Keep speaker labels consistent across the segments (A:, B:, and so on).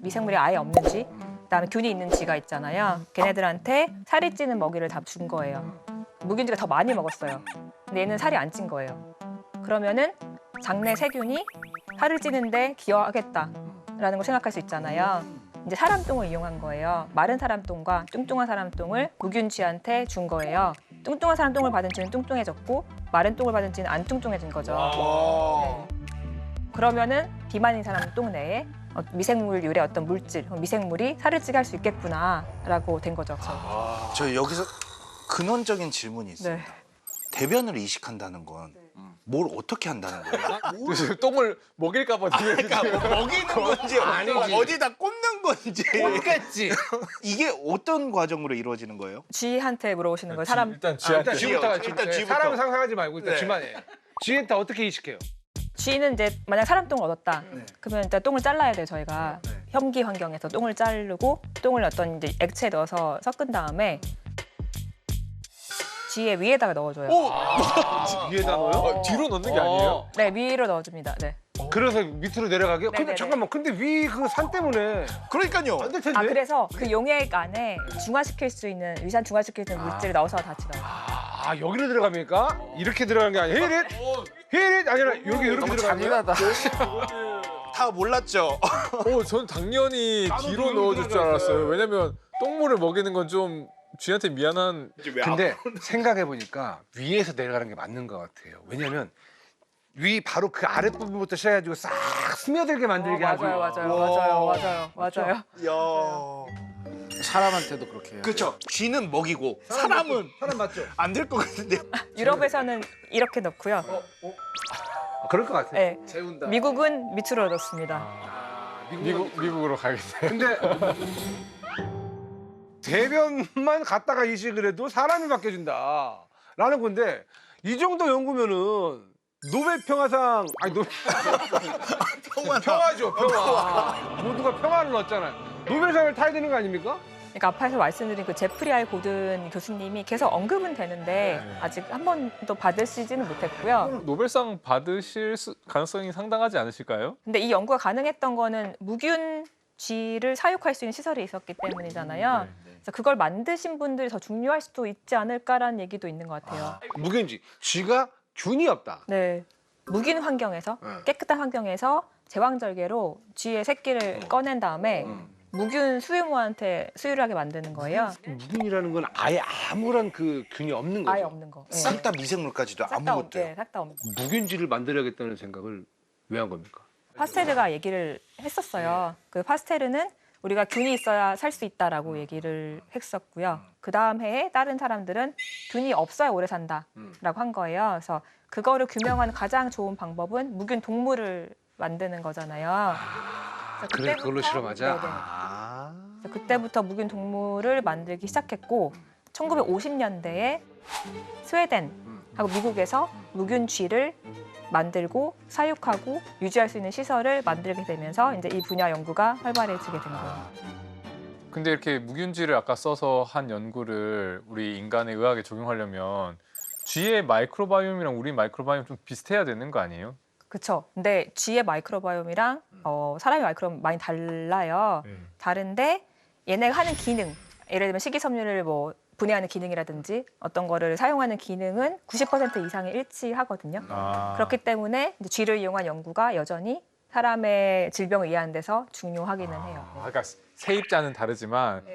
A: 미생물이 아예 없는지, 그다음에 균이 있는지가 있잖아요. 걔네들한테 살이 찌는 먹이를 다 준 거예요. 무균지가 더 많이 먹었어요. 근데 얘는 살이 안 찐 거예요. 그러면은 장내 세균이 살을 찌는데 기여하겠다라는 걸 생각할 수 있잖아요. 이제 사람 똥을 이용한 거예요. 마른 사람 똥과 뚱뚱한 사람 똥을 무균쥐한테 준 거예요. 뚱뚱한 사람 똥을 받은 쥐는 뚱뚱해졌고 마른 똥을 받은 쥐는 안 뚱뚱해진 거죠. 네. 그러면은 비만인 사람 똥 내에 미생물 유래 어떤 물질, 미생물이 살을 찌게 할 수 있겠구나라고 된 거죠.
B: 저 여기서 근원적인 질문이 있습니다.
A: 네.
B: 대변을 이식한다는 건 뭘 어떻게 한다는 거예요?
C: 똥을 먹일까 봐.
B: 그러니까 먹이는 건지
C: 아니지.
B: 어디다 꽂는 건지
C: 먹겠지.
B: 이게 어떤 과정으로 이루어지는 거예요?
A: 쥐한테 물어보시는 거예요. 사람
C: 일단 쥐한테.
B: 쥐부터
D: 일단
B: 쥐부터.
D: 사람 상상하지 말고 일단
B: 네.
D: 쥐만 해. 쥐한테 어떻게 이식해요?
A: 쥐는 이제 만약 사람 똥을 얻었다. 그러면 일단 똥을 잘라야 돼요. 저희가 혐기 환경에서 똥을 자르고 똥을 어떤 이제 액체에 넣어서 섞은 다음에 쥐의 위에다가 넣어줘요.
D: 위에다 넣어요?
C: 뒤로 넣는 게 아니에요?
A: 네, 위로 넣어줍니다. 네.
D: 그래서 밑으로 내려가게? 근데
A: 네네네.
D: 잠깐만, 근데 위 그 산 때문에
B: 그러니까요.
D: 안 될 텐데.
A: 아 그래서 그 용액 안에 중화시킬 수 있는 위산 중화시킬 수 있는 물질을 넣어서 같이 넣어요.
D: 아, 여기로 들어갑니까? 이렇게 들어가는 게 아니라 히릿? 히릿? 아니라 이렇게 들어가는 거야?
B: 다 몰랐죠.
C: 전 당연히 뒤로 넣어줄 줄 알았어요. 왜냐면 똥물을 먹이는 건 좀 쥐한테 미안한.
D: 근데 생각해보니까 위에서 내려가는 게 맞는 것 같아요. 왜냐면 위 바로 그 아랫부분부터 시작해가지고 싹 스며들게 만들게 하고.
A: 맞아요.
B: 야.
E: 사람한테도 그렇게 해요.
B: 그렇죠. 쥐는 먹이고 사람은
D: 사람 맞죠?
B: 안 될 것 같은데.
A: 유럽에서는 이렇게 넣고요.
D: 그럴 것 같아요.
A: 네.
E: 재운다.
A: 미국은 밑으로 넣습니다.
C: 미국으로 가겠어요.
D: 근데 대변만 갖다가 이식을 해도 사람이 바뀌어진다 라는 건데 이 정도 연구면은 노벨 평화상 아니 평화죠 평화 모두가 평화를 얻잖아요. 노벨상을 타야 되는 거 아닙니까?
A: 그러니까 앞에서 말씀드린 그 제프리 알 고든 교수님이 계속 언급은 되는데 아직 한 번도 받으시지는 못했고요.
C: 노벨상 받으실 가능성이 상당하지 않으실까요?
A: 근데 이 연구가 가능했던 거는 무균 쥐를 사육할 수 있는 시설이 있었기 때문이잖아요. 그래서 그걸 만드신 분들이 더 중요할 수도 있지 않을까라는 얘기도 있는 것 같아요.
D: 무균지 쥐가 균이 없다.
A: 네, 무균 환경에서 깨끗한 환경에서 제왕절개로 쥐의 새끼를 꺼낸 다음에 무균 수유모한테 수유를 하게 만드는 거예요.
D: 무균이라는 건 아예 아무런 그 균이 없는 거죠.
A: 아예 없는 거. 네.
B: 싹 다 미생물까지도
A: 싹 다
B: 아무것도요.
A: 네, 싹 다 없는 거.
D: 무균지를 만들어야겠다는 생각을 왜 한 겁니까?
A: 파스테르가 얘기를 했었어요. 그 파스테르는 우리가 균이 있어야 살 수 있다라고 얘기를 했었고요. 그 다음 해에 다른 사람들은 균이 없어야 오래 산다라고 한 거예요. 그래서 그거를 규명하는 가장 좋은 방법은 무균 동물을 만드는 거잖아요.
D: 그래 그걸로 실험하자.
A: 네네.
D: 아.
A: 그래서 그때부터 무균 동물을 만들기 시작했고 1950년대에 스웨덴하고 미국에서 무균 쥐를 만들고 사육하고 유지할 수 있는 시설을 만들게 되면서 이제 이 분야 연구가 활발해지게 된 거예요.
C: 근데 이렇게 무균쥐를 아까 써서 한 연구를 우리 인간의 의학에 적용하려면 쥐의 마이크로바이옴이랑 우리 마이크로바이옴 좀 비슷해야 되는 거 아니에요?
A: 그렇죠. 근데 쥐의 마이크로바이옴이랑 사람의 마이크로바이옴 많이 달라요. 다른데 얘네가 하는 기능, 예를 들면 식이섬유를 뭐 분해하는 기능이라든지 어떤 거를 사용하는 기능은 90% 이상이 일치하거든요. 그렇기 때문에 이제 쥐를 이용한 연구가 여전히 사람의 질병을 이해하는 데서 중요하기는 해요.
C: 그러니까 세입자는 다르지만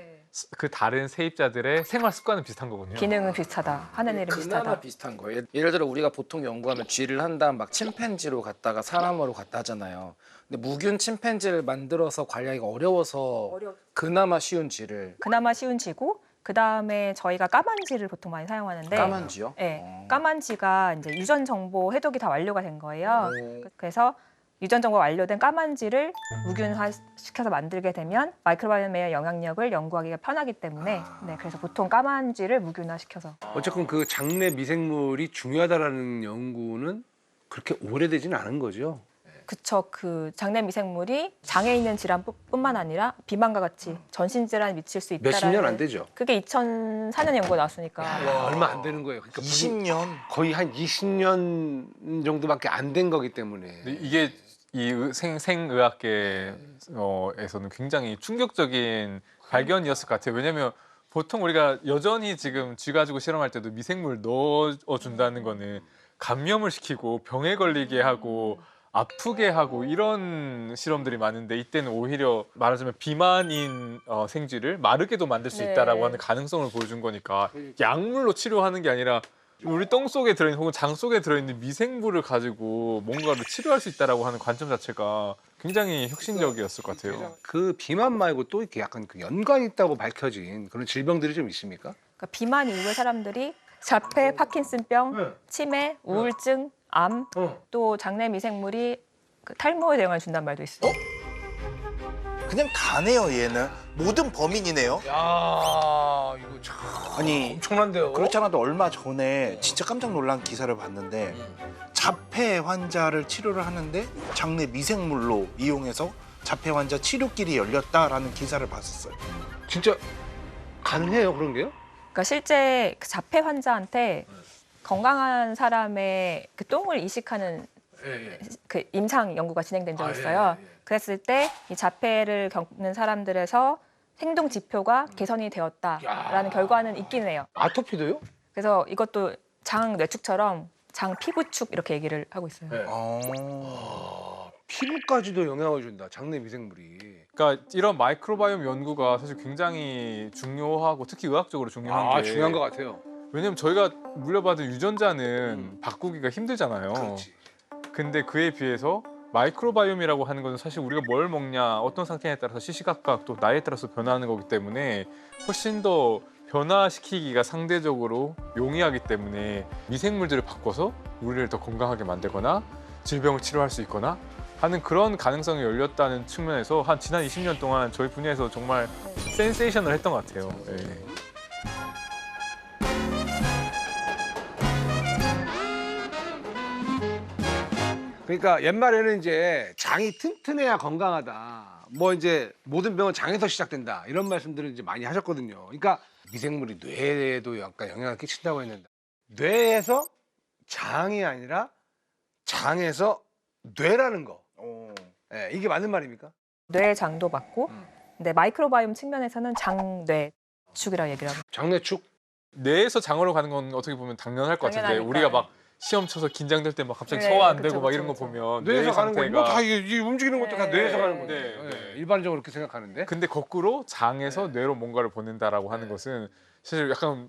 C: 그 다른 세입자들의 생활 습관은 비슷한 거군요.
A: 기능은 비슷하다. 하는 일은
E: 그나마
A: 비슷하다.
E: 비슷한 거예요. 예를 들어 우리가 보통 연구하면 쥐를 한 다음 막 침팬지로 갔다가 사람으로 갔다 하잖아요. 근데 무균 침팬지를 만들어서 관리하기가 어려워서 그나마 쉬운 쥐를
A: 그나마 쉬운 쥐고 그다음에 저희가 까만쥐를 보통 많이 사용하는데
E: 까만 쥐요?
A: 네, 까만쥐가 이제 유전 정보 해독이 다 완료가 된 거예요. 그래서 유전 정보 완료된 까만쥐를 무균화 시켜서 만들게 되면 마이크로바이옴의 영향력을 연구하기가 편하기 때문에 네, 그래서 보통 까만쥐를 무균화 시켜서
D: 어쨌건 그 장내 미생물이 중요하다라는 연구는 그렇게 오래되지는 않은 거죠.
A: 그쵸. 그 장내 미생물이 장에 있는 질환뿐만 아니라 비만과 같이 전신 질환에 미칠 수 있다라는
D: 몇십 년 안 되죠.
A: 그게 2004년 연구가 나왔으니까.
D: 얼마 안 되는 거예요. 그러니까
B: 20년.
D: 거의 한 20년 정도밖에 안 된 거기 때문에.
C: 근데 이게 생의학계에서는 굉장히 충격적인 발견이었을 것 같아요. 왜냐하면 보통 우리가 여전히 지금 쥐 가지고 실험할 때도 미생물 넣어준다는 거는 감염을 시키고 병에 걸리게 하고 아프게 하고 이런 실험들이 많은데 이때는 오히려 말하자면 비만인 생쥐를 마르게도 만들 수
A: 네.
C: 있다라고 하는 가능성을 보여준 거니까 약물로 치료하는 게 아니라 우리 똥 속에 들어있는 혹은 장 속에 들어있는 미생물을 가지고 뭔가를 치료할 수 있다라고 하는 관점 자체가 굉장히 혁신적이었을 것 같아요.
D: 그 비만 말고 또 이렇게 약간 그 연관이 있다고 밝혀진 그런 질병들이 좀 있습니까?
A: 그러니까 비만 이후에 사람들이 자폐, 파킨슨병, 치매, 우울증, 암, 또 장내 미생물이 그 탈모에 영향을 준다는 말도 있어요.
B: 그냥 다네요 얘는. 모든 범인이네요.
D: 야 이거 참
B: 아니
D: 엄청난데요.
B: 그렇지 않아도 얼마 전에 진짜 깜짝 놀란 기사를 봤는데 자폐 환자를 치료를 하는데 장내 미생물로 이용해서 자폐 환자 치료길이 열렸다라는 기사를 봤었어요.
D: 진짜 가능해요 그런 게요?
A: 그러니까 실제 그 자폐 환자한테 건강한 사람의 그 똥을 이식하는 그 임상 연구가 진행된 적이 있어요. 그랬을 때 이 자폐를 겪는 사람들에서 행동 지표가 개선이 되었다라는 결과는 있긴 해요.
D: 아토피도요?
A: 그래서 이것도 장 뇌축처럼 장 피부축 이렇게 얘기를 하고 있어요.
D: 네. 피부까지도 영향을 준다. 장내 미생물이.
C: 그러니까 이런 마이크로바이옴 연구가 사실 굉장히 중요하고 특히 의학적으로 중요한 게
D: 중요한 것 같아요.
C: 왜냐면 저희가 물려받은 유전자는 바꾸기가 힘들잖아요.
D: 그렇지.
C: 근데 그에 비해서 마이크로바이옴이라고 하는 것은 사실 우리가 뭘 먹냐, 어떤 상태에 따라서 시시각각 또 나이에 따라서 변하는 거기 때문에 훨씬 더 변화시키기가 상대적으로 용이하기 때문에 미생물들을 바꿔서 우리를 더 건강하게 만들거나 질병을 치료할 수 있거나 하는 그런 가능성이 열렸다는 측면에서 한 지난 20년 동안 저희 분야에서 정말 센세이션을 했던 것 같아요. 예.
D: 그러니까 옛말에는 이제 장이 튼튼해야 건강하다. 뭐 이제 모든 병은 장에서 시작된다. 이런 말씀들을 이제 많이 하셨거든요. 그러니까 미생물이 뇌에도 약간 영향을 끼친다고 했는데 뇌에서 장이 아니라 장에서 뇌라는 거. 예, 이게 맞는 말입니까?
A: 뇌장도 맞고, 근데 마이크로바이옴 측면에서는 장뇌축이라고 얘기를 하고.
D: 장내축?
C: 뇌에서 장으로 가는 건 어떻게 보면 당연할 것 같은데
A: 당연하니까.
C: 우리가 막 시험 쳐서 긴장될 때 막 갑자기
A: 네,
C: 소화 안
A: 그쵸,
C: 되고 막
A: 그쵸,
C: 이런 거
A: 그쵸.
C: 보면
D: 뇌에서
C: 뇌의
D: 가는 거.
C: 상태가
D: 뭐다 이 움직이는 것도 다
A: 네.
D: 뇌에서 가는 건데.
C: 네, 네.
D: 일반적으로 그렇게 생각하는데.
C: 근데 거꾸로 장에서 뇌로 뭔가를 보낸다라고 하는 것은 사실 약간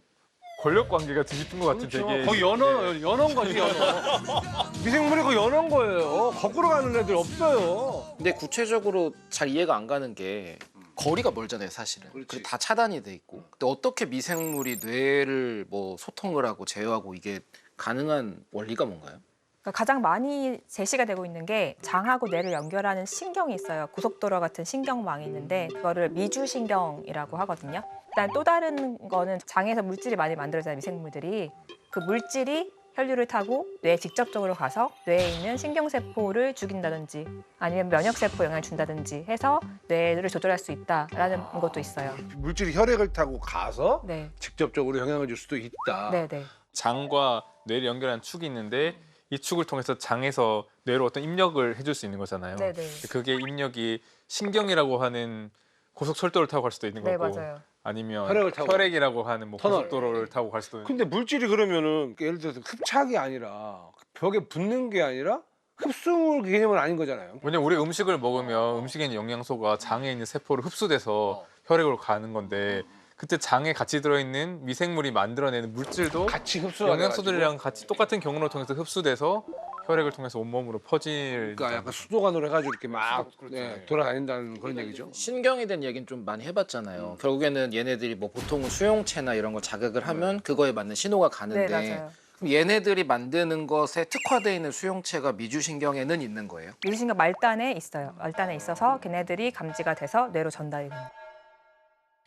C: 권력 관계가 뒤집힌 것 같은 되게
D: 거의 연어인 거지, 연어. 미생물이 거의 연어인 거예요. 거꾸로 가는 애들 없어요.
E: 근데 구체적으로 잘 이해가 안 가는 게 거리가 멀잖아요, 사실은.
D: 그렇지.
E: 그리고 다 차단이 돼 있고. 근데 어떻게 미생물이 뇌를 뭐 소통을 하고 제어하고 이게 가능한 원리가 뭔가요?
A: 그러니까 가장 많이 제시가 되고 있는 게 장하고 뇌를 연결하는 신경이 있어요. 고속도로 같은 신경망이 있는데 그거를 미주신경이라고 하거든요. 일단 또 다른 거는 장에서 물질이 많이 만들어져요, 미생물들이. 그 물질이 혈류를 타고 뇌에 직접적으로 가서 뇌에 있는 신경세포를 죽인다든지 아니면 면역세포에 영향을 준다든지 해서 뇌를 조절할 수 있다라는 것도 있어요.
D: 물질이 혈액을 타고 가서
A: 네,
D: 직접적으로 영향을 줄 수도 있다.
A: 네, 네.
C: 장과 뇌를 연결하는 축이 있는데 이 축을 통해서 장에서 뇌로 어떤 입력을 해줄 수 있는 거잖아요.
A: 네, 네.
C: 그게 입력이 신경이라고 하는 고속철도를 타고 갈 수도 있는
A: 네,
C: 거고
A: 맞아요.
C: 아니면
D: 혈액을 타고.
C: 혈액이라고 하는 뭐
D: 터널.
C: 고속도로를 타고 갈 수도 있는
D: 근데 물질이 그러면은 예를 들어서 흡착이 아니라 벽에 붙는 게 아니라 흡수물 개념은 아닌 거잖아요.
C: 왜냐면 우리 음식을 먹으면 음식에 있는 영양소가 장에 있는 세포로 흡수돼서 혈액으로 가는 건데 그때 장에 같이 들어있는 미생물이 만들어내는 물질도
D: 같이 흡수가
C: 영양소들이랑 같이 똑같은 경로를 통해서 흡수돼서 혈액을 통해서 온몸으로 퍼질.
D: 그러니까 약간 수도관으로 해가지고 이렇게 막
C: 그렇죠.
D: 돌아다닌다는 그런 얘기죠.
E: 신경에 대한 얘기는 좀 많이 해봤잖아요. 결국에는 얘네들이 뭐 보통은 수용체나 이런 걸 자극을 하면 그거에 맞는 신호가 가는데
A: 네, 맞아요.
E: 그럼 얘네들이 만드는 것에 특화되어 있는 수용체가 미주신경에는 있는 거예요?
A: 미주신경 말단에 있어요. 말단에 있어서 걔네들이 감지가 돼서 뇌로 전달이 돼요.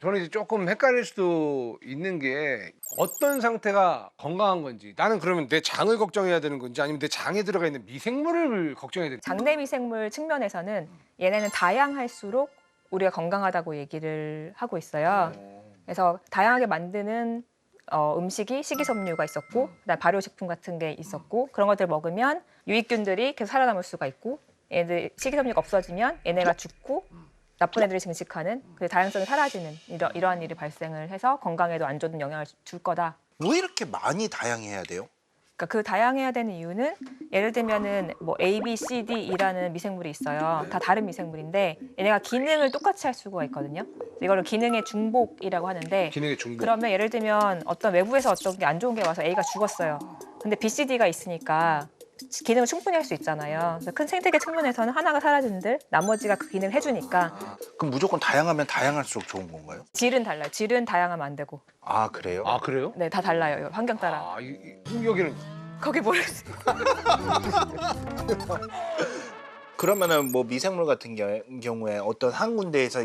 D: 저는 이제 조금 헷갈릴 수도 있는 게 어떤 상태가 건강한 건지 나는 그러면 내 장을 걱정해야 되는 건지 아니면 내 장에 들어가 있는 미생물을 걱정해야 되는 건지
A: 장내 미생물 측면에서는 얘네는 다양할수록 우리가 건강하다고 얘기를 하고 있어요. 그래서 다양하게 만드는 음식이 식이섬유가 있었고 그다음 발효식품 같은 게 있었고 그런 것들 먹으면 유익균들이 계속 살아남을 수가 있고 얘들 식이섬유가 없어지면 얘네가 죽고 나쁜 애들이 증식하는 그 다양성이 사라지는 이러한 일이 발생을 해서 건강에도 안 좋은 영향을 줄 거다.
B: 왜 이렇게 많이 다양해야 돼요?
A: 그러니까 그 다양해야 되는 이유는 예를 들면은 뭐 A, B, C, D이라는 미생물이 있어요. 다 다른 미생물인데 얘네가 기능을 똑같이 할 수가 있거든요. 이거를 기능의 중복이라고 하는데
D: 기능의 중복.
A: 그러면 예를 들면 어떤 외부에서 어떤 게 안 좋은 게 와서 A가 죽었어요. 근데 B, C, D가 있으니까 기능을 충분히 할 수 있잖아요. 그래서 큰 생태계 측면에서는 하나가 사라진들 나머지가 그 기능을 해주니까
B: 그럼 무조건 다양하면 다양할수록 좋은 건가요?
A: 질은 달라요. 질은 다양하면 안 되고.
B: 아 그래요?
D: 아 그래요?
A: 네, 다 달라요. 환경 따라.
D: 아 여기는
A: 거기 모르겠어요.
B: 그러면은 뭐 미생물 같은 경우에 어떤 한 군데에서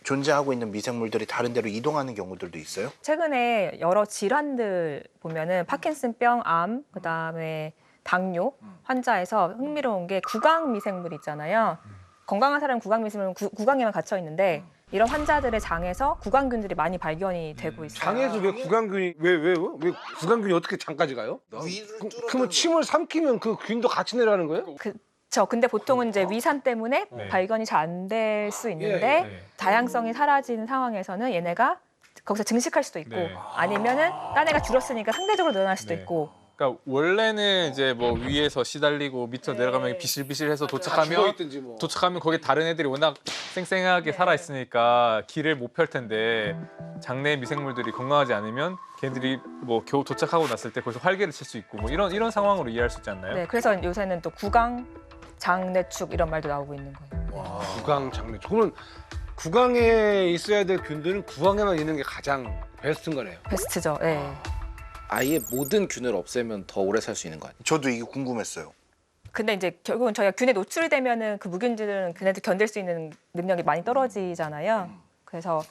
B: 존재하고 있는 미생물들이 다른 데로 이동하는 경우들도 있어요?
A: 최근에 여러 질환들 보면은 파킨슨병, 암, 그다음에 당뇨 환자에서 흥미로운 게 구강 미생물 있잖아요. 건강한 사람은 구강 미생물은 구강에만 갇혀 있는데 이런 환자들의 장에서 구강균들이 많이 발견이 되고 있어요.
D: 장에서 왜 구강균이 왜 구강균이 어떻게 장까지 가요? 그러면 침을 삼키면 그 균도 같이 내려가는 거예요?
A: 그렇죠. 근데 보통은 이제 위산 때문에
C: 네.
A: 발견이 잘 안 될 수 있는데
C: 네.
A: 다양성이 사라지는 상황에서는 얘네가 거기서 증식할 수도 있고
C: 네.
A: 아니면은 딴 애가 줄었으니까 상대적으로 늘어날 수도
C: 네.
A: 있고.
C: 그러니까 원래는 이제 뭐 위에서 시달리고 밑으로 내려가면 비실비실해서 도착하면
D: 있든지 뭐.
C: 거기 다른 애들이 워낙 쌩쌩하게 살아 있으니까 길을 못 펼 텐데 장내 미생물들이 건강하지 않으면 걔들이 뭐 겨우 도착하고 났을 때 거기서 활개를 칠 수 있고 뭐 이런 상황으로 이해할 수 있지 않나요?
A: 네, 그래서 요새는 또 구강, 장내축 이런 말도 나오고 있는 거예요.
D: 구강 장내. 그러면 구강에 있어야 될 균들은 구강에만 있는 게 가장 베스트인 거네요.
A: 베스트죠. 네.
E: 아예 모든 균을 없애면 더 오래 살 수 있는 거 아니에요?
B: 저도 이게 궁금했어요.
A: 근데 이제 결국은 저희가 균에 노출되면은 그 무균들은 걔네들 견딜 수 있는 능력이 많이 떨어지잖아요. 그래서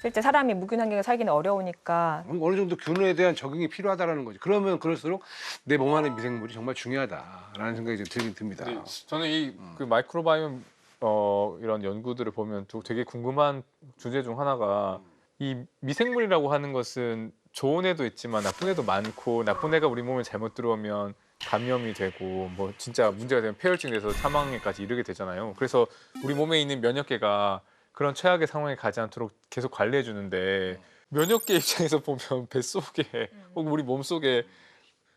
A: 실제 사람이 무균 환경에 살기는 어려우니까
D: 어느 정도 균에 대한 적응이 필요하다라는 거지. 그러면 그럴수록 내 몸 안의 미생물이 정말 중요하다라는 생각이 좀 들긴 듭니다.
C: 근데 저는 이 그 마이크로바이옴 이런 연구들을 보면 또 되게 궁금한 주제 중 하나가 이 미생물이라고 하는 것은 좋은 애도 있지만 나쁜 애도 많고 나쁜 애가 우리 몸에 잘못 들어오면 감염이 되고 뭐 진짜 문제가 되면 폐혈증 돼서 사망에까지 이르게 되잖아요. 그래서 우리 몸에 있는 면역계가 그런 최악의 상황에 가지 않도록 계속 관리해 주는데 면역계 입장에서 보면 뱃속에 혹은 우리 몸속에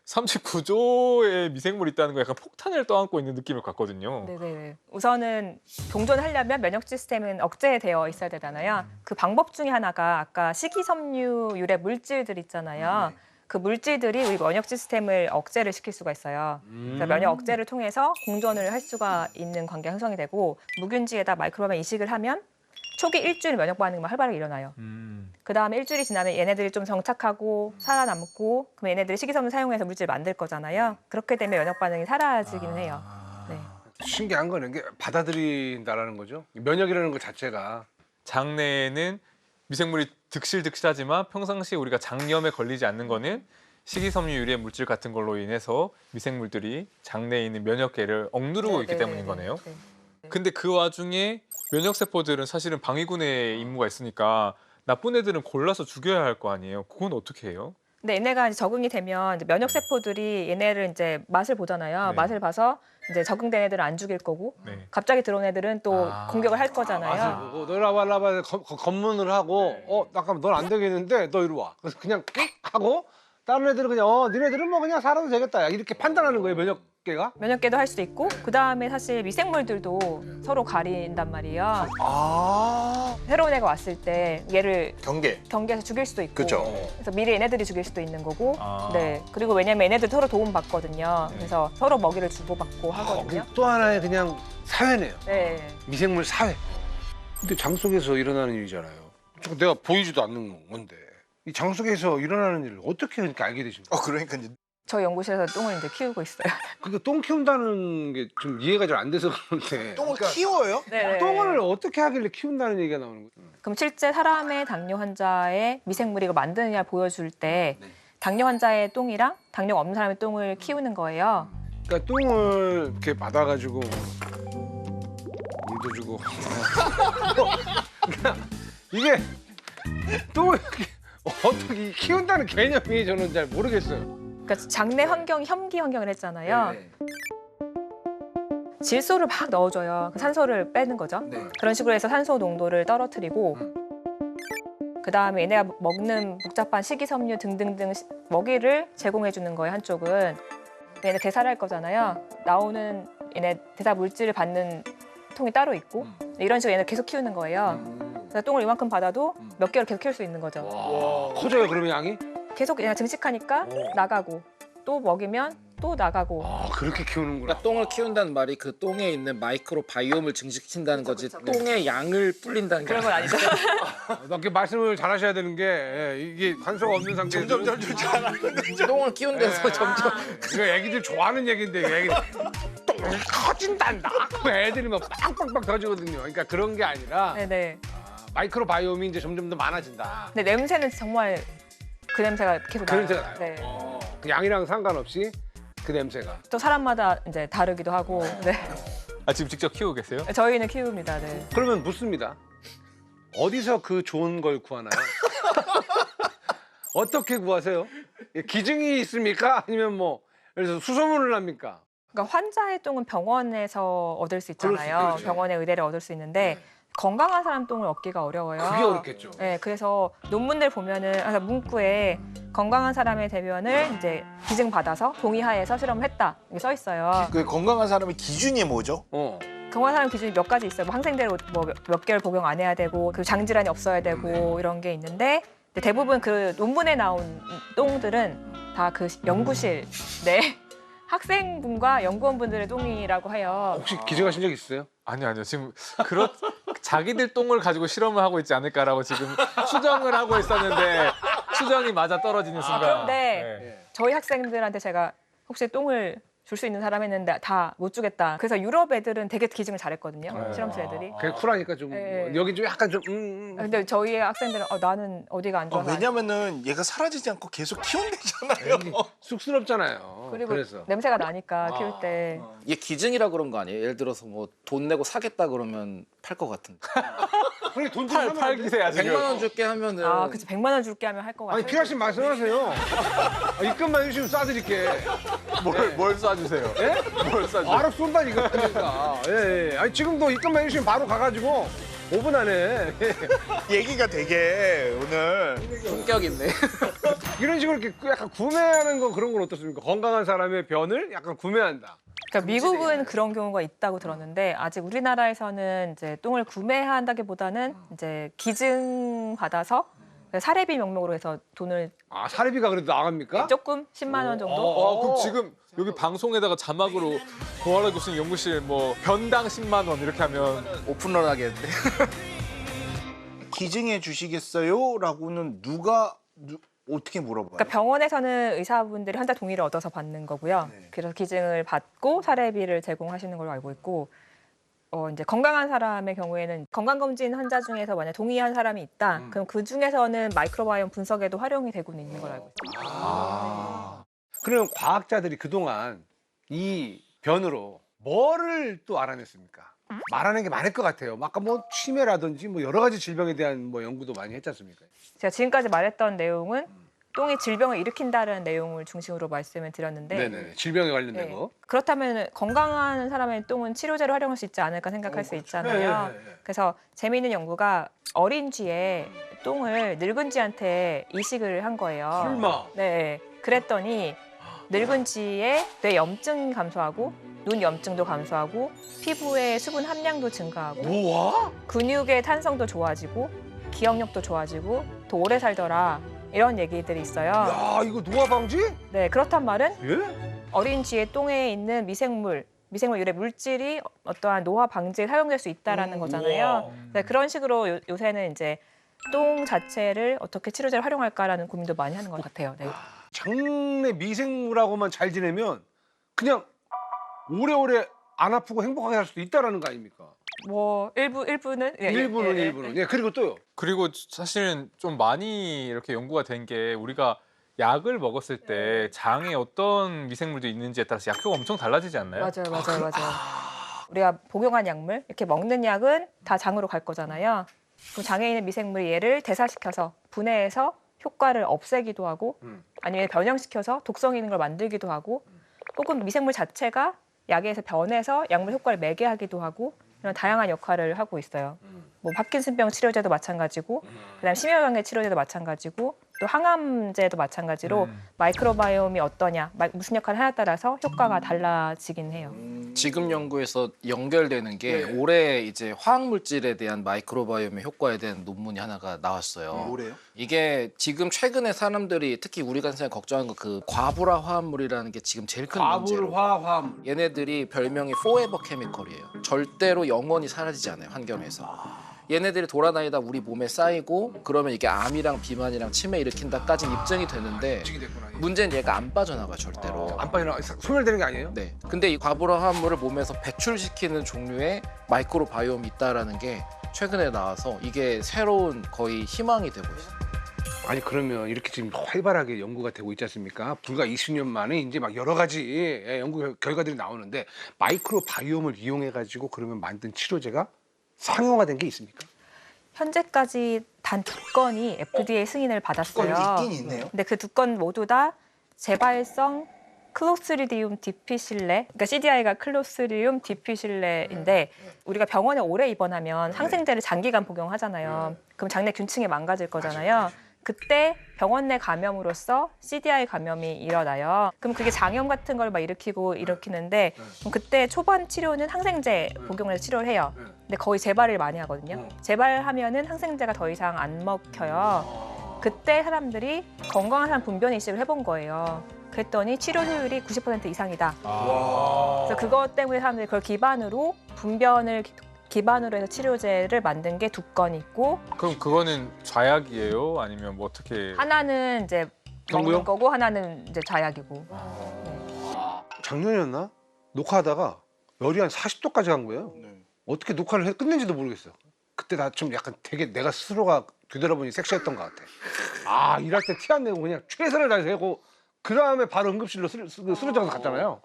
C: 39조의 미생물이 있다는 거 약간 폭탄을 떠안고 있는 느낌을 갖거든요.
A: 네네. 우선은 동존하려면 면역 시스템은 억제되어 있어야 되잖아요. 그 방법 중에 하나가 아까 식이섬유 유래 물질들 있잖아요. 그 물질들이 우리 면역 시스템을 억제를 시킬 수가 있어요. 그래서 면역 억제를 통해서 공존을 할 수가 있는 관계가 형성이 되고 무균지에다 마이크로바이옴 이식을 하면 초기 일주일 면역 반응만 활발하게 일어나요. 그 다음에 일주일이 지나면 얘네들이 좀 정착하고 살아남고 그럼 얘네들이 식이섬유 사용해서 물질 만들 거잖아요. 그렇게 되면 면역 반응이 사라지기는 해요. 네.
D: 신기한 거는 게 받아들인다라는 거죠. 면역이라는 것 자체가.
C: 장내에는 미생물이 득실득실하지만 평상시에 우리가 장염에 걸리지 않는 거는 식이섬유 유래 물질 같은 걸로 인해서 미생물들이 장내에 있는 면역계를 억누르고 있기 때문인 거네요.
A: 네.
C: 근데 그 와중에 면역세포들은 사실은 방위군의 임무가 있으니까 나쁜 애들은 골라서 죽여야 할 거 아니에요. 그건 어떻게 해요?
A: 근데 얘네가 이제 적응이 되면 이제 면역 세포들이 얘네를 이제 맛을 보잖아요.
C: 네.
A: 맛을 봐서 이제 적응된 애들은 안 죽일 거고
C: 네.
A: 갑자기 들어온 애들은 또 공격을 할
D: 맛을
A: 거잖아요.
D: 보고 너 라바 검문을 하고 잠깐만 넌 안 되겠는데 너 이리 와. 그래서 그냥 끽 하고 다른 애들은 그냥 니네들은 뭐 그냥 살아도 되겠다 이렇게 판단하는 거예요 면역계가.
A: 면역계도 할 수도 있고 그 다음에 사실 미생물들도 서로 가린단 말이에요.
B: 아
A: 새로운 애가 왔을 때 얘를
B: 경계.
A: 경계해서 죽일 수도 있고
B: 그죠.
A: 그래서 미리 얘네들이 죽일 수도 있는 거고
C: 아.
A: 네 그리고 왜냐면 얘네들 서로 도움 받거든요. 그래서 서로 먹이를 주고받고 하거든요.
D: 또 하나의 그냥 사회네요.
A: 네.
D: 미생물 사회. 근데 장 속에서 일어나는 일이잖아요. 내가 보이지도 않는 건데 이 장 속에서 일어나는 일을 어떻게 그렇게 알게 되십니까?
B: 그러니까 이제
A: 저희 연구실에서 똥을 이제 키우고 있어요.
D: 그러니까 똥 키운다는 게 좀 이해가 잘 안 돼서 그런데
B: 똥을 키워요?
A: 네.
D: 똥을 어떻게 하길래 키운다는 얘기가 나오는 거예요?
A: 그럼 실제 사람의 당뇨 환자의 미생물이 이거 만드느냐 보여줄 때 당뇨 환자의 똥이랑 당뇨가 없는 사람의 똥을 키우는 거예요.
D: 그러니까 똥을 이렇게 받아가지고 물도 주고 그러니까 이게 똥을 이렇게 어떻게 키운다는 개념이 저는 잘 모르겠어요.
A: 그러니까 장내 환경이 혐기 환경을 했잖아요. 질소를 막 넣어줘요. 그 산소를 빼는 거죠.
D: 네.
A: 그런 식으로 해서 산소 농도를 떨어뜨리고 그 다음에 얘네가 먹는 복잡한 식이섬유 등등등 먹이를 제공해 주는 거예요. 한쪽은 얘네 대사를 할 거잖아요. 나오는 얘네 대사 물질을 받는 통이 따로 있고 이런 식으로 얘네 계속 키우는 거예요. 그래서 똥을 이만큼 받아도 몇 개월 계속 키울 수 있는 거죠.
D: 와, 커져요 그러면 양이?
A: 계속 얘가 증식하니까 나가고 또 먹이면 또 나가고.
D: 아 그렇게 키우는구나.
E: 그러니까 똥을 키운다는 말이 그 똥에 있는 마이크로 바이옴을 증식시킨다는 거지 똥의 양을 불린다는 게
A: 그런 건 아니죠.
D: 이렇게 말씀을 잘하셔야 되는 게 이게 산소가 없는 상태에서
B: 점점 줄지 않았는데.
E: 똥을 키운 데서 점점
D: 이거 애기들 좋아하는 얘기인데 애기들 똥이 터진단다. 그 애들이 막 빵빵빵 터지거든요. 그러니까 그런 게 아니라
A: 네네.
D: 마이크로 바이옴이 이제 점점 더 많아진다.
A: 근데 냄새는 정말 그 냄새가 계속
D: 그
A: 나요.
D: 냄새가 나요.
A: 네.
D: 그 양이랑 상관없이 그 냄새가.
A: 또 사람마다 이제 다르기도 하고. 네.
C: 아 지금 직접 키우고 계세요?
A: 저희는 키웁니다. 네.
D: 그러면 묻습니다. 어디서 그 좋은 걸 구하나요? 어떻게 구하세요? 기증이 있습니까? 아니면 뭐 예를 들어서 수소문을 합니까?
A: 그러니까 환자의 똥은 병원에서 얻을 수
D: 그럴
A: 있잖아요.
D: 수 있죠.
A: 병원의 의뢰를 얻을 수 있는데 건강한 사람 똥을 얻기가 어려워요.
D: 그게 어렵겠죠.
A: 네, 그래서 논문들 보면은 그래서 문구에 건강한 사람의 대변을 이제 기증 받아서 동의하에서 실험을 했다 이게 써 있어요.
B: 그 건강한 사람의 기준이 뭐죠?
A: 건강한 사람 기준이 몇 가지 있어요. 뭐 항생제를 뭐 몇 개월 복용 안 해야 되고 그 장질환이 없어야 되고 이런 게 있는데 근데 대부분 그 논문에 나온 똥들은 다 그 연구실 내 학생분과 연구원분들의 똥이라고 해요.
D: 혹시 기증하신 적 있어요?
C: 아니요. 지금 자기들 똥을 가지고 실험을 하고 있지 않을까라고 지금 추정을 하고 있었는데 추정이 맞아 떨어지는 순간.
A: 그런데
C: 네.
A: 저희 학생들한테 제가 혹시 똥을 줄 수 있는 사람 했는데 다 못 주겠다. 그래서 유럽 애들은 되게 기증을 잘했거든요. 실험실 애들이.
D: 그게 쿨하니까 좀
A: 네.
D: 여기 좀 약간 좀
A: 근데 저희 학생들은 나는 어디가 안 좋아서
B: 왜냐면은 얘가 사라지지 않고 계속 키운대잖아요.
D: 쑥스럽잖아요.
A: 그리고
D: 그래서
A: 냄새가 나니까 키울 때
E: 이게 기증이라 그런 거 아니에요? 예를 들어서 뭐 돈 내고 사겠다 그러면 팔 것 같은데.
D: 그래 돈 좀 하면 안 돼?
C: 팔기세요 지금.
E: 100만 원 줄게 하면은
A: 그치 100만 원 줄게 하면 할 것 같아요.
D: 아니 필요하시면 말씀하세요. 입금만 해주시면 쏴드릴게.
C: 뭘 쏴주세요?
D: 예?
C: 뭘 쏴주세요?
D: 바로 쏜다니까. 그러니까. 예. 아니 지금도 입금만 해주시면 바로 가가지고 5분 안에
B: 얘기가 되게 오늘
E: 품격 있네.
D: 이런 식으로 이렇게 약간 구매하는 거 그런 건 어떻습니까? 건강한 사람의 변을 약간 구매한다.
A: 그러니까 미국은 그런 경우가 있다고 들었는데 아직 우리나라에서는 이제 똥을 구매한다기보다는 이제 기증 받아서 사례비 명목으로 해서 돈을
D: 아 사례비가 그래도 나갑니까?
A: 조금 10만 원 정도.
C: 그럼 지금 여기 방송에다가 자막으로 고아라 교수님 연구실 뭐 변당 10만 원 이렇게 하면
E: 오픈런 하겠는데.
B: 기증해 주시겠어요? 라고는 어떻게 물어봐요?
A: 그러니까 병원에서는 의사분들이 환자 동의를 얻어서 받는 거고요.
B: 네.
A: 그래서 기증을 받고 사례비를 제공하시는 걸로 알고 있고, 이제 건강한 사람의 경우에는 건강검진 환자 중에서 만약 동의한 사람이 있다, 그럼 그 중에서는 마이크로바이옴 분석에도 활용이 되고는 있는 걸로 알고 있어요.
D: 그럼 과학자들이 그동안 이 변으로 뭐를 또 알아냈습니까? 말하는 게 많을 것 같아요. 아까 뭐 치매라든지 뭐 여러 가지 질병에 대한 뭐 연구도 많이 했지 않습니까?
A: 제가 지금까지 말했던 내용은 똥이 질병을 일으킨다는 내용을 중심으로 말씀을 드렸는데,
D: 네네. 질병에 관련된
A: 네.
D: 거.
A: 그렇다면 건강한 사람의 똥은 치료제로 활용할 수 있지 않을까 생각할 수 있잖아요. 그래서 재미있는 연구가 어린 쥐의 똥을 늙은 쥐한테 이식을 한 거예요.
D: 설마.
A: 네. 그랬더니 늙은 쥐의 뇌 염증 감소하고 눈 염증도 감소하고 피부의 수분 함량도 증가하고
D: 우와.
A: 근육의 탄성도 좋아지고 기억력도 좋아지고 더 오래 살더라. 이런 얘기들이 있어요.
D: 야 이거 노화 방지?
A: 네, 그렇단 말은
D: 예?
A: 어린 쥐의 똥에 있는 미생물 유래 물질이 어떠한 노화 방지에 사용될 수 있다라는 거잖아요. 네, 그런 식으로 요새는 이제 똥 자체를 어떻게 치료제로 활용할까라는 고민도 많이 하는 것 같아요. 네.
D: 장내 미생물하고만 잘 지내면 그냥 오래오래 안 아프고 행복하게 살 수도 있다라는 거 아닙니까?
A: 뭐 일부는
D: 일부는. 예, 그리고 또요.
C: 그리고 사실은 좀 많이 이렇게 연구가 된 게 우리가 약을 먹었을 때 장에 어떤 미생물도 있는지에 따라서 약효가 엄청 달라지지 않나요?
A: 맞아요. 우리가 복용한 약물 이렇게 먹는 약은 다 장으로 갈 거잖아요. 그럼 장에 있는 미생물이 얘를 대사시켜서 분해해서 효과를 없애기도 하고 아니면 변형시켜서 독성 있는 걸 만들기도 하고 혹은 미생물 자체가 약에서 변해서 약물 효과를 매개하기도 하고 이런 다양한 역할을 하고 있어요. 뭐 파킨슨병 치료제도 마찬가지고 그다음 심혈관계 치료제도 마찬가지고 또 항암제도 마찬가지로 마이크로바이옴이 어떠냐, 무슨 역할을 하냐에 따라서 효과가 달라지긴 해요.
E: 지금 연구에서 연결되는 게 올해 이제 화학 물질에 대한 마이크로바이옴의 효과에 대한 논문이 하나가 나왔어요.
B: 뭐래요?
E: 이게 지금 최근에 사람들이 특히 우리가 생각 걱정하는 거 그 과부라 화합물이라는 게 지금 제일 큰 문제로.
D: 과불화화물.
E: 얘네들이 별명이 포에버 케미컬이에요. 절대로 영원히 사라지지 않아요, 환경에서. 얘네들이 돌아다니다 우리 몸에 쌓이고 그러면 이게 암이랑 비만이랑 치매 일으킨다까지 입증이 되는데 문제는 얘가 안 빠져나가 절대로.
D: 안 빠져나 소멸되는 게 아니에요?
E: 네. 근데 이 과부라 화합물을 몸에서 배출시키는 종류의 마이크로바이옴이 있다라는 게 최근에 나와서 이게 새로운 거의 희망이 되고 있어요.
D: 아니 그러면 이렇게 지금 활발하게 연구가 되고 있지 않습니까? 불과 20년 만에 이제 막 여러 가지 연구 결과들이 나오는데 마이크로바이옴을 이용해 가지고 그러면 만든 치료제가 상용화된 게 있습니까?
A: 현재까지 단 2건이 FDA 승인을 받았어요.
B: 있긴 있네요.
A: 근데 그 2건 모두 다 재발성 클로스리디움 디피실레, 그러니까 CDI가 클로스리움 디피실레인데 우리가 병원에 오래 입원하면 항생제를 장기간 복용하잖아요. 그럼 장내 균층이 망가질 거잖아요. 그때 병원 내 감염으로써 CDI 감염이 일어나요. 그럼 그게 장염 같은 걸 막 일으키는데 그럼 그때 초반 치료는 항생제 복용을 해서 치료를 해요. 근데 거의 재발을 많이 하거든요. 재발하면은 항생제가 더 이상 안 먹혀요. 그때 사람들이 건강한 사람 분변 이식을 해본 거예요. 그랬더니 치료 효율이 90% 이상이다. 그래서 그것 때문에 사람들이 그걸 기반으로 분변을 기반으로 해서 치료제를 만든 게 2건이 있고
C: 그럼 그거는 좌약이에요? 아니면 뭐 어떻게?
A: 하나는 이제
D: 정부용?
A: 먹는 거고 하나는 이제 좌약이고.
D: 작년이었나? 녹화하다가 열이 한 40도까지 간 거예요. 어떻게 녹화를 끝낸지도 모르겠어요. 그때 나 좀 약간 되게 내가 스스로가 되돌아보니 섹시했던 것 같아. 아 일할 때 티 안 내고 그냥 최선을 다해서 그 다음에 바로 응급실로 쓰러져서 갔잖아요.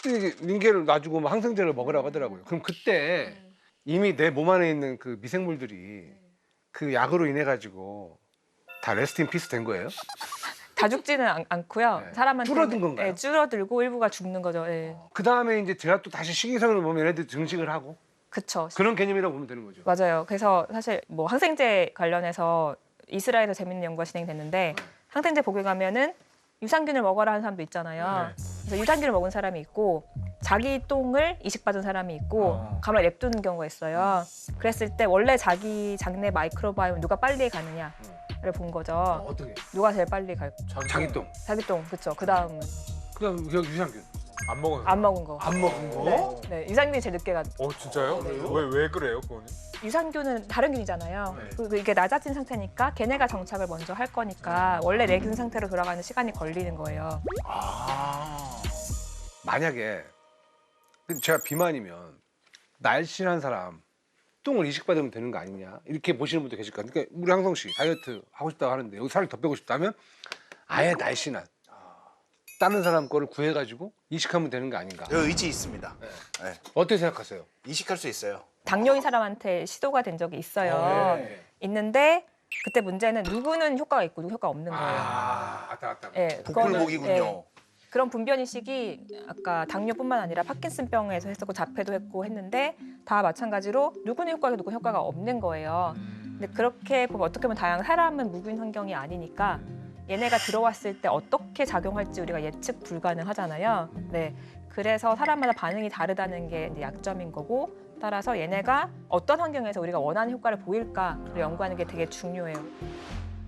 D: 근데 이게 링겔을 놔주고 막 항생제를 먹으라고 하더라고요. 그럼 그때 이미 내 몸 안에 있는 그 미생물들이 그 약으로 인해 가지고 다 레스트 인 피스 된 거예요?
A: 다 죽지는 않고요.
D: 네.
A: 사람한테
D: 줄어든 건가요?
A: 네, 줄어들고 일부가 죽는 거죠. 네.
D: 그 다음에 이제 제가 또 다시 식이섬유를 보면 얘네들 증식을 하고
A: 그쵸.
D: 그런 개념이라고 보면 되는 거죠.
A: 맞아요. 그래서 사실 뭐 항생제 관련해서 이스라엘에서 재밌는 연구가 진행됐는데 항생제 복용하면은 유산균을 먹어라 하는 사람도 있잖아요. 그래서 유산균을 먹은 사람이 있고 자기 똥을 이식받은 사람이 있고 가만히 냅두는 경우가 있어요. 그랬을 때 원래 자기 장내 마이크로바이옴 누가 빨리 가느냐를 본 거죠.
D: 어떤 게?
A: 누가 제일 빨리 갈까?
D: 자기 똥.
A: 자기 똥, 그렇죠. 그 다음은
D: 그다음 여기 유산균.
C: 안 먹은
A: 안 먹은 거.
D: 안 먹은 거?
A: 네, 유산균이 제일 늦게 가.
C: 진짜요? 왜 그래요 그거는?
A: 유산균은 다른 균이잖아요. 그리고 이게 낮아진 상태니까 걔네가 정착을 먼저 할 거니까 원래 내 균 상태로 돌아가는 시간이 걸리는 거예요.
D: 만약에 제가 비만이면 날씬한 사람 똥을 이식받으면 되는 거 아니냐 이렇게 보시는 분도 계실 거예요. 그러니까 우리 항성 씨 다이어트 하고 싶다고 하는데 여기 살을 더 빼고 싶다면 아예 날씬한 다른 사람 거를 구해가지고 이식하면 되는 거 아닌가?
B: 의지 있습니다. 네.
D: 어떻게 생각하세요?
B: 이식할 수 있어요.
A: 당뇨인 사람한테 시도가 된 적이 있어요. 있는데 그때 문제는 누구는 효과가 있고 누구 효과가 없는 거예요.
D: 왔다.
A: 예,
B: 복불복이군요.
A: 예, 그런 분변 이식이 아까 당뇨뿐만 아니라 파킨슨병에서 했었고 자폐도 했고 했는데 다 마찬가지로 누구는 효과가 있고 누구는 효과가 없는 거예요. 근데 그렇게 보면 어떻게 보면 다양한 사람은 무균 환경이 아니니까 얘네가 들어왔을 때 어떻게 작용할지 우리가 예측 불가능하잖아요. 네, 그래서 사람마다 반응이 다르다는 게 이제 약점인 거고 따라서 얘네가 어떤 환경에서 우리가 원하는 효과를 보일까를 연구하는 게 되게 중요해요.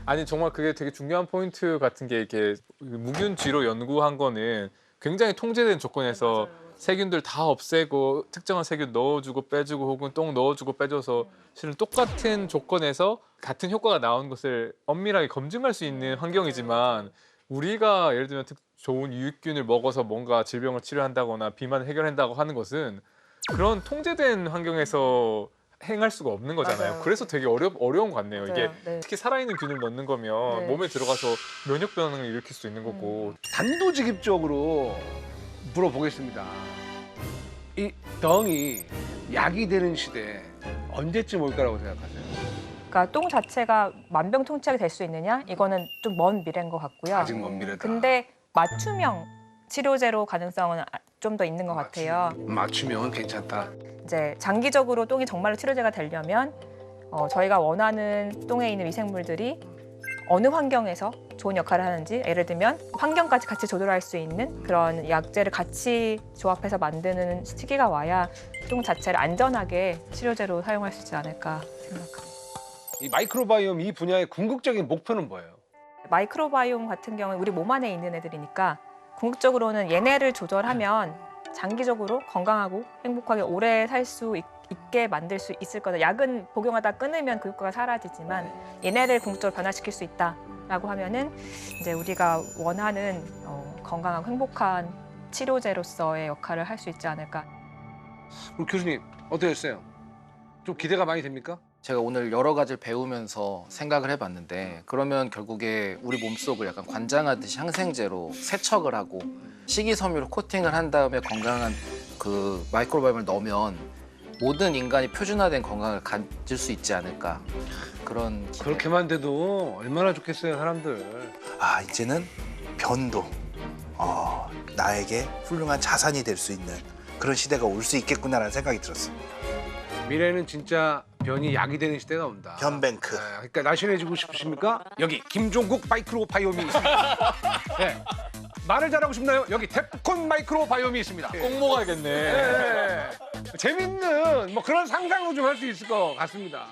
C: 아니 정말 그게 되게 중요한 포인트 같은 게 이렇게 무균쥐로 연구한 거는 굉장히 통제된 조건에서 세균들 다 없애고 특정한 세균 넣어주고 빼주고 혹은 똥 넣어주고 빼줘서 실은 똑같은 조건에서 같은 효과가 나온 것을 엄밀하게 검증할 수 있는 환경이지만 우리가 예를 들면 좋은 유익균을 먹어서 뭔가 질병을 치료한다거나 비만을 해결한다고 하는 것은 그런 통제된 환경에서 행할 수가 없는 거잖아요.
A: 맞아요.
C: 그래서 되게 어려운 것 같네요. 이게
A: 맞아요. 네.
C: 특히 살아있는 균을 넣는 거면
A: 네.
C: 몸에 들어가서 면역 반응을 일으킬 수 있는 거고
D: 단도직입적으로 물어보겠습니다. 이 덩이 약이 되는 시대 언제쯤 올 거라고 생각하세요?
A: 그러니까 똥 자체가 만병통치약이 될 수 있느냐? 이거는 좀 먼 미래인 것 같고요.
D: 아직 먼 미래다.
A: 근데 맞춤형 치료제로 가능성은 좀 더 있는 것 같아요.
D: 맞추면 괜찮다.
A: 이제 장기적으로 똥이 정말로 치료제가 되려면 저희가 원하는 똥에 있는 미생물들이 어느 환경에서 좋은 역할을 하는지, 예를 들면 환경까지 같이 조절할 수 있는 그런 약재를 같이 조합해서 만드는 시기가 와야 똥 자체를 안전하게 치료제로 사용할 수 있지 않을까 생각합니다.
D: 이 마이크로바이옴 이 분야의 궁극적인 목표는 뭐예요?
A: 마이크로바이옴 같은 경우는 우리 몸 안에 있는 애들이니까 궁극적으로는 얘네를 조절하면 장기적으로 건강하고 행복하게 오래 살 수 있게 만들 수 있을 거다. 약은 복용하다 끊으면 그 효과가 사라지지만 얘네를 궁극적으로 변화시킬 수 있다라고 하면은 이제 우리가 원하는 건강하고 행복한 치료제로서의 역할을 할 수 있지 않을까.
D: 그럼 교수님 어떠셨어요? 좀 기대가 많이 됩니까?
E: 제가 오늘 여러 가지를 배우면서 생각을 해봤는데 그러면 결국에 우리 몸속을 약간 관장하듯이 항생제로 세척을 하고 식이섬유로 코팅을 한 다음에 건강한 그 마이크로바이옴을 넣으면 모든 인간이 표준화된 건강을 가질 수 있지 않을까 그런 기대.
D: 그렇게만 돼도 얼마나 좋겠어요 사람들.
B: 아, 이제는 변도 나에게 훌륭한 자산이 될 수 있는 그런 시대가 올 수 있겠구나라는 생각이 들었습니다.
D: 미래는 진짜 변이 약이 되는 시대가 온다.
B: 변뱅크.
D: 그러니까 날씬해지고 싶으십니까? 여기 김종국 마이크로바이옴이 있습니다. 네. 말을 잘하고 싶나요? 여기 뎁콘 마이크로바이옴이 있습니다.
C: 꼭 먹어야겠네.
D: 네. 재밌는 뭐 그런 상상도 좀 할 수 있을 것 같습니다.